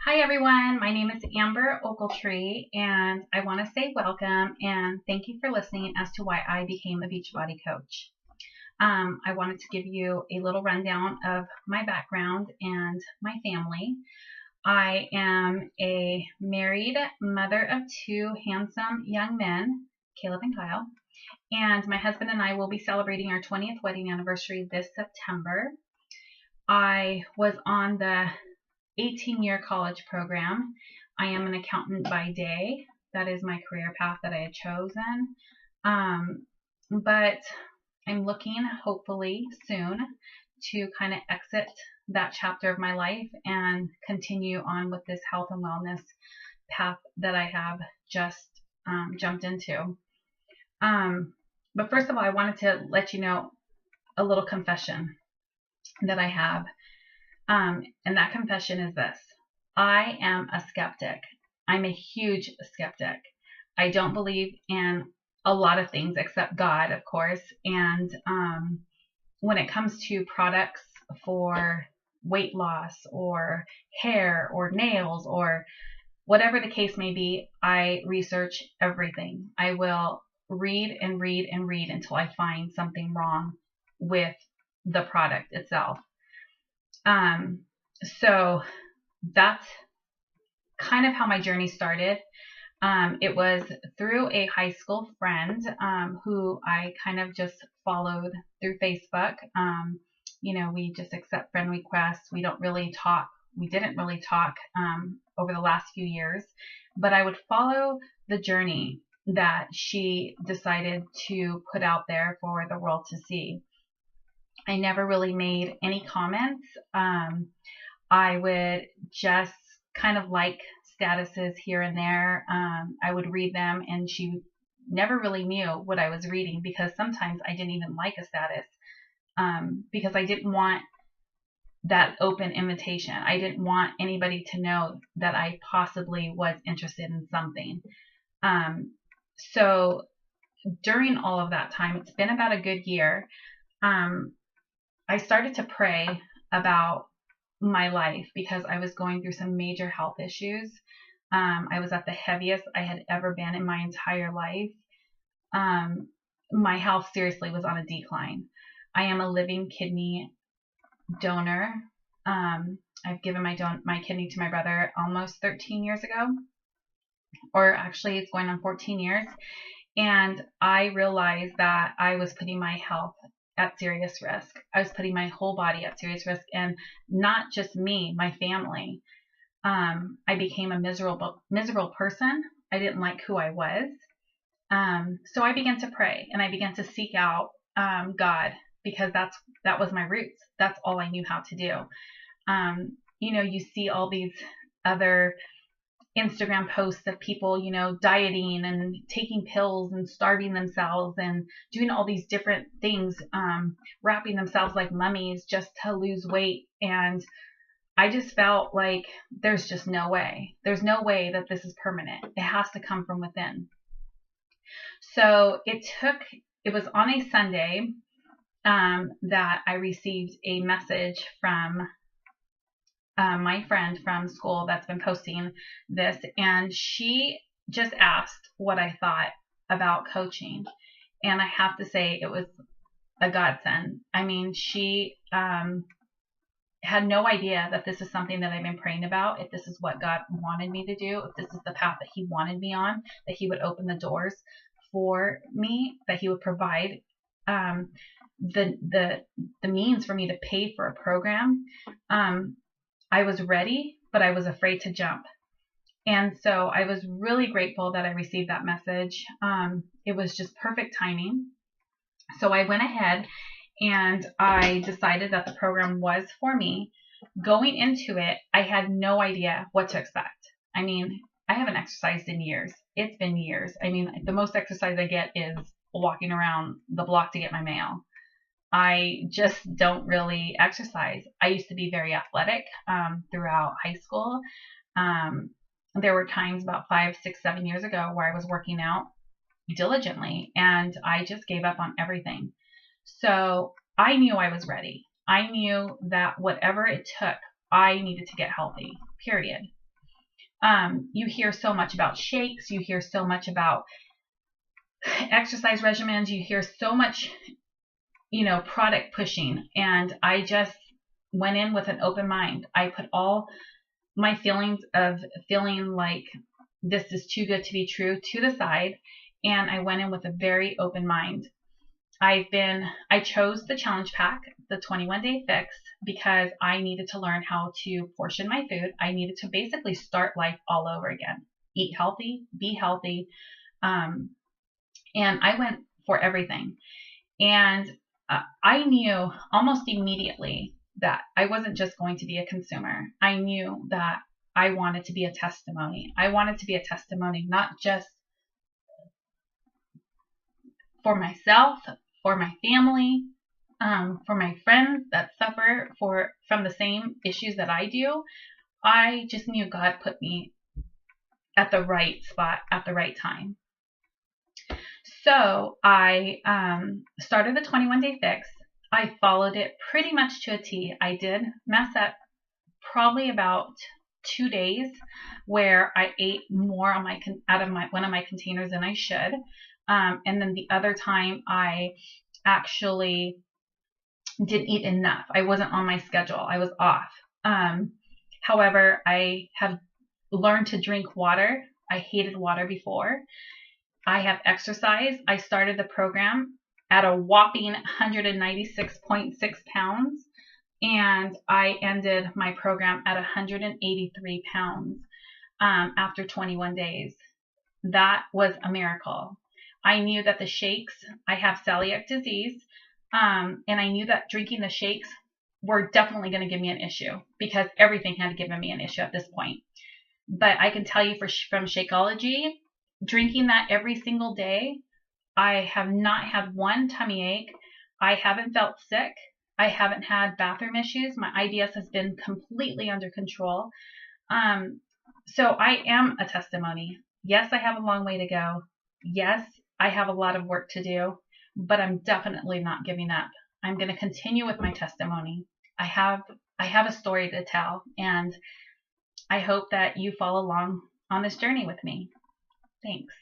Hi everyone, my name is Amber Ogletree and I want to say welcome and thank you for listening as to why I became a Beachbody Coach. I wanted to give you a little rundown of my background and my family. I am a married mother of two handsome young men, Caleb and Kyle, and my husband and I will be celebrating our 20th wedding anniversary this September. I was on the 18-year college program. I am an accountant by day. That is my career path that I had chosen. But I'm looking hopefully soon to kind of exit that chapter of my life and continue on with this health and wellness path that I have just jumped into. But first of all, I wanted to let you know a little confession that I have. And that confession is this. I am a skeptic. I'm a huge skeptic. I don't believe in a lot of things except God, of course. And when it comes to products for weight loss or hair or nails or whatever the case may be, I research everything. I will read and read and read until I find something wrong with the product itself. So that's kind of how my journey started. It was through a high school friend who I kind of just followed through Facebook. We just accept friend requests. We don't really talk. We didn't really talk over the last few years, but I would follow the journey that she decided to put out there for the world to see. I never really made any comments. I would just kind of like statuses here and there. I would read them, and she never really knew what I was reading because sometimes I didn't even like a status because I didn't want that open invitation. I didn't want anybody to know that I possibly was interested in something. So during all of that time, it's been about a good year. I started to pray about my life because I was going through some major health issues. I was at the heaviest I had ever been in my entire life. My health seriously was on a decline. I am a living kidney donor. I've given my kidney to my brother almost 13 years ago, or actually it's going on 14 years. And I realized that I was putting my health at serious risk. I was putting my whole body at serious risk, and not just me, my family. I became a miserable person. I didn't like who I was. So I began to pray and I began to seek out God because that was my roots. That's all I knew how to do. You see all these other Instagram posts of people, dieting and taking pills and starving themselves and doing all these different things, wrapping themselves like mummies just to lose weight. And I just felt like there's just no way. There's no way that this is permanent. It has to come from within. So it was on a Sunday that I received a message from my friend from school that's been posting this, and she just asked what I thought about coaching. And I have to say it was a godsend. I mean, she had no idea that this is something that I've been praying about, if this is what God wanted me to do, if this is the path that he wanted me on, that he would open the doors for me, that he would provide the means for me to pay for a program. I was ready, but I was afraid to jump. And so I was really grateful that I received that message. It was just perfect timing. So I went ahead and I decided that the program was for me. Going into it, I had no idea what to expect. I mean, I haven't exercised in years. It's been years. I mean, the most exercise I get is walking around the block to get my mail. I just don't really exercise. I used to be very athletic throughout high school. There were times about 5, 6, 7 years ago where I was working out diligently and I just gave up on everything. So I knew I was ready. I knew that whatever it took, I needed to get healthy, period. You hear so much about shakes. You hear so much about exercise regimens. You hear so much, product pushing. And I just went in with an open mind. I put all my feelings of feeling like this is too good to be true to the side. And I went in with a very open mind. I chose the challenge pack, the 21-day fix, because I needed to learn how to portion my food. I needed to basically start life all over again. Eat healthy, be healthy. And I went for everything. And I knew almost immediately that I wasn't just going to be a consumer. I knew that I wanted to be a testimony. I wanted to be a testimony, not just for myself, for my family, for my friends that suffer from the same issues that I do. I just knew God put me at the right spot at the right time. So I started the 21-day fix. I followed it pretty much to a T. I did mess up probably about 2 days where I ate more out of one of my containers than I should. And then the other time I actually didn't eat enough. I wasn't on my schedule. I was off. However, I have learned to drink water. I hated water before. I have exercised. I started the program at a whopping 196.6 pounds, and I ended my program at 183 pounds after 21 days. That was a miracle. I knew that the shakes, I have celiac disease, and I knew that drinking the shakes were definitely going to give me an issue because everything had given me an issue at this point. But I can tell you from Shakeology, drinking that every single day, I have not had one tummy ache. I haven't felt sick. I haven't had bathroom issues. My IBS has been completely under control. So I am a testimony. Yes, I have a long way to go. Yes, I have a lot of work to do, but I'm definitely not giving up. I'm going to continue with my testimony. I have a story to tell, and I hope that you follow along on this journey with me. Thanks.